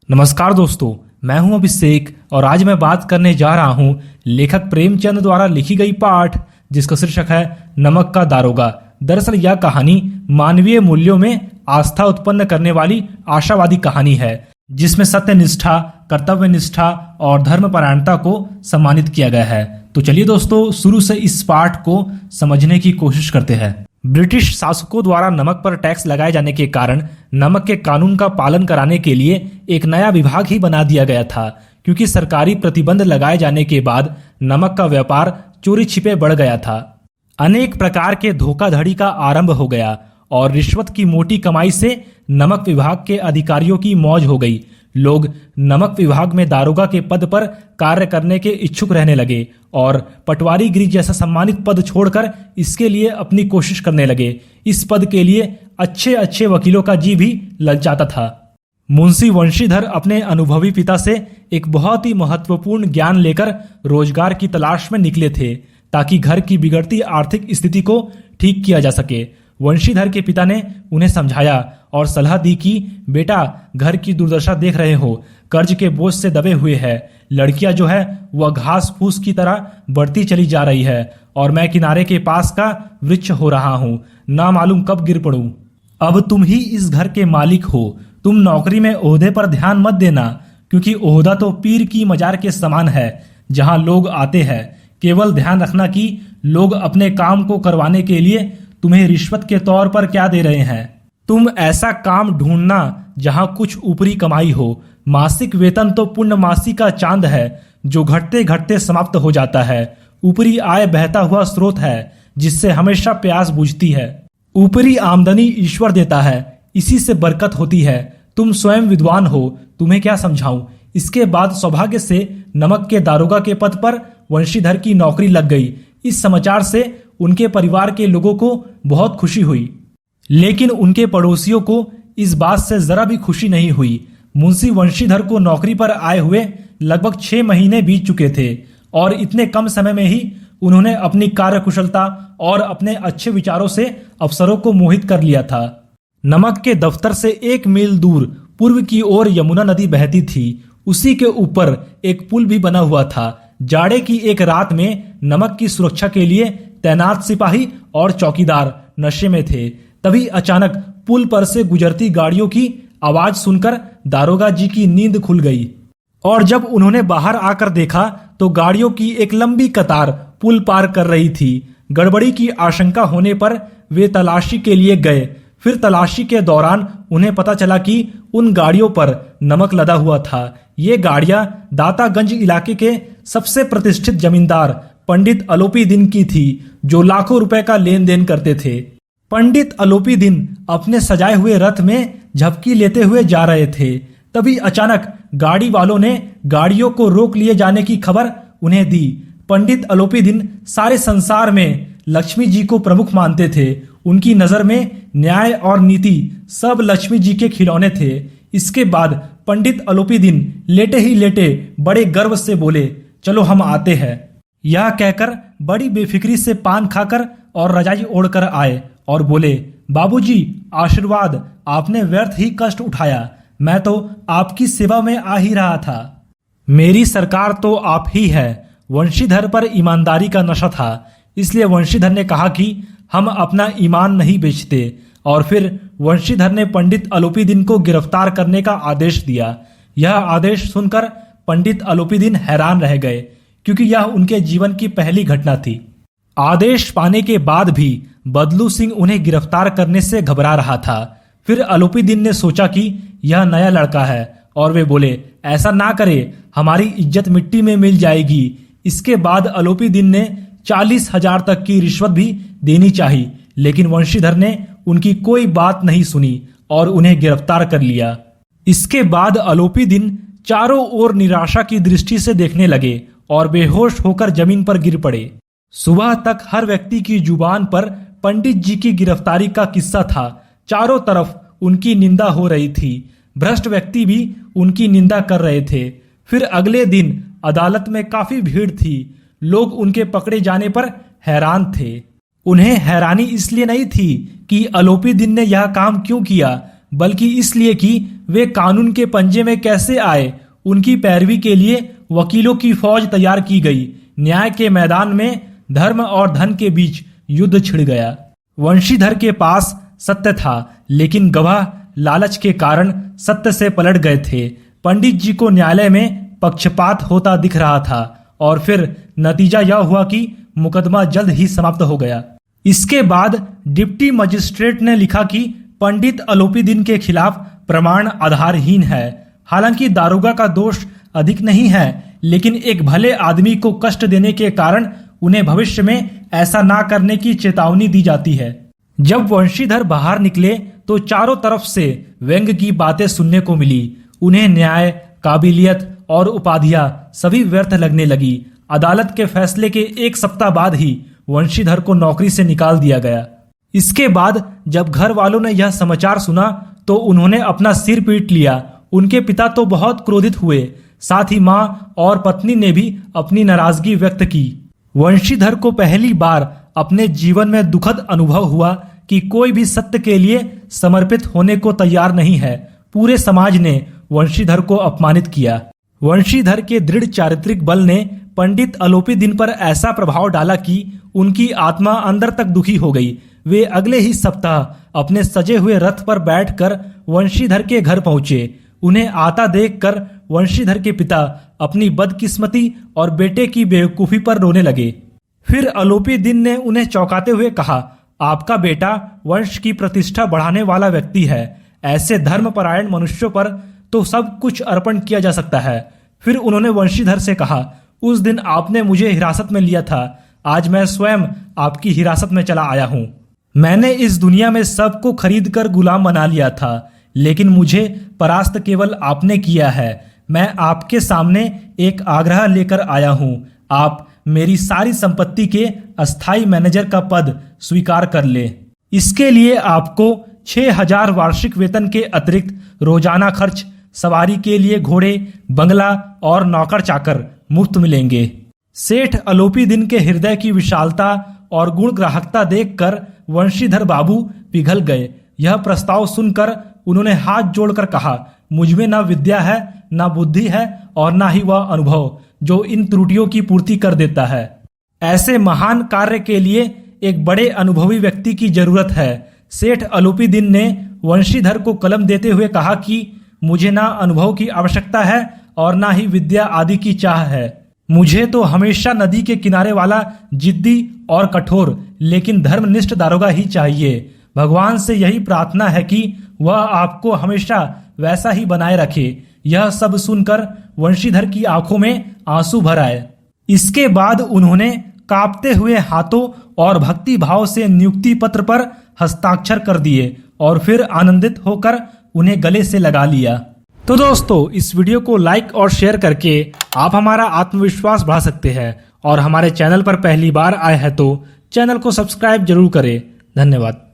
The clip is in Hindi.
नमस्कार दोस्तों, मैं हूं अभिषेक और आज मैं बात करने जा रहा हूं लेखक प्रेमचंद द्वारा लिखी गई पाठ जिसका शीर्षक है नमक का दारोगा। दरअसल यह कहानी मानवीय मूल्यों में आस्था उत्पन्न करने वाली आशावादी कहानी है जिसमें सत्य निष्ठा, कर्तव्य निष्ठा और धर्मपरायणता को सम्मानित किया गया है। तो चलिए दोस्तों, शुरू से इस पाठ को समझने की कोशिश करते हैं। ब्रिटिश शासकों द्वारा नमक पर टैक्स लगाए जाने के कारण नमक के कानून का पालन कराने के लिए एक नया विभाग ही बना दिया गया था, क्योंकि सरकारी प्रतिबंध लगाए जाने के बाद नमक का व्यापार चोरी छिपे बढ़ गया था। अनेक प्रकार के धोखाधड़ी का आरंभ हो गया और रिश्वत की मोटी कमाई से नमक विभाग के अधिकारियों की मौज हो गई। लोग नमक विभाग में दारोगा के पद पर कार्य करने के इच्छुक रहने लगे और पटवारीगिरी जैसा सम्मानित पद छोड़कर इसके लिए अपनी कोशिश करने लगे। इस पद के लिए अच्छे अच्छे वकीलों का जी भी ललचाता था। मुंशी वंशीधर अपने अनुभवी पिता से एक बहुत ही महत्वपूर्ण ज्ञान लेकर रोजगार की तलाश में निकले थे ताकि घर की बिगड़ती आर्थिक स्थिति को ठीक किया जा सके। वंशीधर के पिता ने उन्हें समझाया और सलाह दी कि बेटा, घर की दुर्दशा देख रहे हो, कर्ज के बोझ से दबे हुए है, लड़कियां जो है वह घास फूस की तरह बढ़ती चली जा रही है और मैं किनारे के पास का वृक्ष हो रहा हूँ, ना मालूम कब गिर पड़ूं। अब तुम ही इस घर के मालिक हो, तुम नौकरी में ओहदे पर ध्यान मत देना, क्योंकि ओहदा तो पीर की मजार के समान है जहां लोग आते हैं। केवल ध्यान रखना कि लोग अपने काम को करवाने के लिए तुम्हें रिश्वत के तौर पर क्या दे रहे हैं। तुम ऐसा काम ढूंढना जहां कुछ ऊपरी कमाई हो। मासिक वेतन तो पूर्णमासी का चांद है जो घटते घटते समाप्त हो जाता है। ऊपरी आय बहता हुआ स्रोत है जिससे हमेशा प्यास बुझती है। ऊपरी आमदनी ईश्वर देता है, इसी से बरकत होती है। तुम स्वयं विद्वान हो, तुम्हें क्या समझाऊं। इसके बाद सौभाग्य से नमक के दारोगा के पद पर वंशीधर की नौकरी लग गई। इस समाचार से उनके परिवार के लोगों को बहुत खुशी हुई, लेकिन उनके पड़ोसियों को इस बात से जरा भी खुशी नहीं हुई। मुंशी वंशीधर को नौकरी पर आए हुए लगभग 6 महीने बीत चुके थे और इतने कम समय में ही उन्होंने अपनी कार्यकुशलता और अपने अच्छे विचारों से अफसरों को मोहित कर लिया था। नमक के दफ्तर से 1 मील दूर पूर्व की ओर यमुना नदी बहती थी। उसी के ऊपर एक पुल भी बना हुआ था। जाड़े की एक रात में नमक की सुरक्षा के लिए तैनात सिपाही और चौकीदार नशे में थे। तभी अचानक पुल पर से गुजरती गाड़ियों की आवाज सुनकर दारोगा जी की नींद खुल गई और जब उन्होंने बाहर आकर देखा तो गाड़ियों की एक लंबी कतार पुल पार कर रही थी। गड़बड़ी की आशंका होने पर वे तलाशी के लिए गए। फिर तलाशी के दौरान उन्हें पता चला कि उन गाड़ियों पर नमक लदा हुआ था। ये गाड़ियां दातागंज इलाके के सबसे प्रतिष्ठित जमींदार पंडित अलोपी दिन की थी, जो लाखों रुपए का लेन देन करते थे। पंडित अलोपी दिन अपने सजाए हुए रथ में झपकी लेते हुए जा रहे थे। तभी अचानक गाड़ी वालों ने गाड़ियों को रोक लिए जाने की खबर उन्हें दी। पंडित अलोपी दिन सारे संसार में लक्ष्मी जी को प्रमुख मानते थे। उनकी नजर में न्याय और नीति सब लक्ष्मी जी के खिलौने थे। इसके बाद पंडित अलोपी दिन लेटे ही लेटे बड़े गर्व से बोले, चलो हम आते हैं। यह कहकर बड़ी बेफिक्री से पान खाकर और रजाई ओढ़कर आए और बोले, बाबूजी आशीर्वाद, आपने व्यर्थ ही कष्ट उठाया, मैं तो आपकी सेवा में आ ही रहा था। मेरी सरकार तो आप ही है। वंशीधर पर ईमानदारी का नशा था, इसलिए वंशीधर ने कहा कि हम अपना ईमान नहीं बेचते और फिर वंशीधर ने पंडित अलोपी दिन को गिरफ्तार करने का आदेश दिया। यह आदेश सुनकर पंडित अलोपी दिन हैरान रह गए, क्योंकि यह उनके जीवन की पहली घटना थी। आदेश पाने के बाद भी बदलू सिंह उन्हें गिरफ्तार करने से घबरा रहा था। फिर अलोपी दिन ने सोचा कि यह नया लड़का है और वे बोले, ऐसा ना करे, हमारी इज्जत मिट्टी में मिल जाएगी। इसके बाद अलोपी दिन ने 40,000 तक की रिश्वत भी देनी चाहिए, लेकिन वंशीधर ने उनकी कोई बात नहीं सुनी और उन्हें गिरफ्तार कर लिया। इसके बाद अलोपी दिन चारों ओर निराशा की दृष्टि से देखने लगे और बेहोश होकर जमीन पर गिर पड़े। सुबह तक हर व्यक्ति की जुबान पर पंडित जी की गिरफ्तारी का किस्सा था। चारों तरफ उनकी निंदा हो रही थी। भ्रष्ट व्यक्ति भी उनकी निंदा कर रहे थे। फिर अगले दिन अदालत में काफी भीड़ थी। लोग उनके पकड़े जाने पर हैरान थे। उन्हें हैरानी इसलिए नहीं थी कि अलोपी दिन ने यह काम क्यों किया, बल्कि इसलिए कि वे कानून के पंजे में कैसे आए। उनकी पैरवी के लिए वकीलों की फौज तैयार की गई। न्याय के मैदान में धर्म और धन के बीच युद्ध छिड़ गया। वंशीधर के पास सत्य था, लेकिन गवाह लालच के कारण सत्य से पलट गए थे। पंडित जी को न्यायालय में पक्षपात होता दिख रहा था और फिर नतीजा यह हुआ कि मुकदमा जल्द ही समाप्त हो गया। इसके बाद डिप्टी मजिस्ट्रेट ने लिखा कि पंडित अलोपीदीन के खिलाफ प्रमाण आधारहीन है। हालांकि दारोगा का दोष अधिक नहीं है, लेकिन एक भले आदमी को कष्ट देने के कारण उन्हें भविष्य में ऐसा ना करने की चेतावनी दी जाती है। जब वंशीधर बाहर निकले तो चारों तरफ से व्यंग की बातें सुनने को मिली। उन्हें न्याय, काबिलियत और उपाधियां सभी व्यर्थ लगने लगी। अदालत के फैसले के एक सप्ताह बाद ही वंशीधर को नौकरी से निकाल दिया गया। इसके बाद जब घर वालों ने यह समाचार सुना तो उन्होंने अपना सिर पीट लिया। उनके पिता तो बहुत क्रोधित हुए, साथ ही माँ और पत्नी ने भी अपनी नाराजगी व्यक्त की। वंशीधर को पहली बार अपने जीवन में दुखद अनुभव हुआ कि कोई भी सत्य के लिए समर्पित होने को तैयार नहीं है। पूरे समाज ने वंशीधर को अपमानित किया। वंशीधर के दृढ़ चारित्रिक बल ने पंडित अलोपीदीन पर ऐसा प्रभाव डाला कि उनकी आत्मा अंदर तक दुखी हो गई। वे अगले ही सप्ताह अपने सजे हुए रथ पर बैठकर वंशीधर के घर पहुंचे। उन्हें आता देखकर वंशीधर के पिता अपनी बदकिस्मती और बेटे की बेवकूफी पर रोने लगे। फिर अलोपीदीन ने उन्हें चौंकाते हुए कहा, आपका बेटा वंश की प्रतिष्ठा बढ़ाने वाला व्यक्ति है। ऐसे धर्मपरायण मनुष्यों पर तो सब कुछ अर्पण किया जा सकता है। फिर उन्होंने वंशीधर से कहा, उस दिन आपने मुझे हिरासत में लिया था, आज मैं स्वयं आपकी हिरासत में चला आया हूं। मैंने इस दुनिया में सबको खरीद कर गुलाम बना लिया था, लेकिन मुझे परास्त केवल आपने किया है। मैं आपके सामने एक आग्रह लेकर आया हूं। आप मेरी सारी संपत्ति के अस्थाई मैनेजर का पद स्वीकार कर ले। इसके लिए आपको 6000 वार्षिक वेतन के अतिरिक्त रोजाना खर्च, सवारी के लिए घोड़े, बंगला और नौकर चाकर मुफ्त मिलेंगे। सेठ अलोपीदीन के हृदय की विशालता और गुण ग्राहकता देखकर वंशीधर बाबू पिघल गए। यह प्रस्ताव सुनकर उन्होंने हाथ जोड़कर कहा, मुझमें ना विद्या है, ना बुद्धि है और ना ही वह अनुभव जो इन त्रुटियों की पूर्ति कर देता है। ऐसे महान कार्य के लिए एक बड़े अनुभवी व्यक्ति की जरूरत है। सेठ अलोपीदीन ने वंशीधर को कलम देते हुए कहा कि मुझे ना अनुभव की आवश्यकता है और ना ही विद्या आदि की चाह है। मुझे तो हमेशा नदी के किनारे वाला जिद्दी और कठोर लेकिन धर्मनिष्ठ दारोगा ही चाहिए। भगवान से यही प्रार्थना है कि वह आपको हमेशा वैसा ही बनाए रखे। यह सब सुनकर वंशीधर की आंखों में आंसू भर आए। इसके बाद उन्होंने कांपते हुए हाथों और भक्ति भाव से नियुक्ति पत्र पर हस्ताक्षर कर दिए और फिर आनंदित होकर उन्हें गले से लगा लिया। तो दोस्तों, इस वीडियो को लाइक और शेयर करके आप हमारा आत्मविश्वास बढ़ा सकते हैं और हमारे चैनल पर पहली बार आए हैं तो चैनल को सब्सक्राइब जरूर करें। धन्यवाद।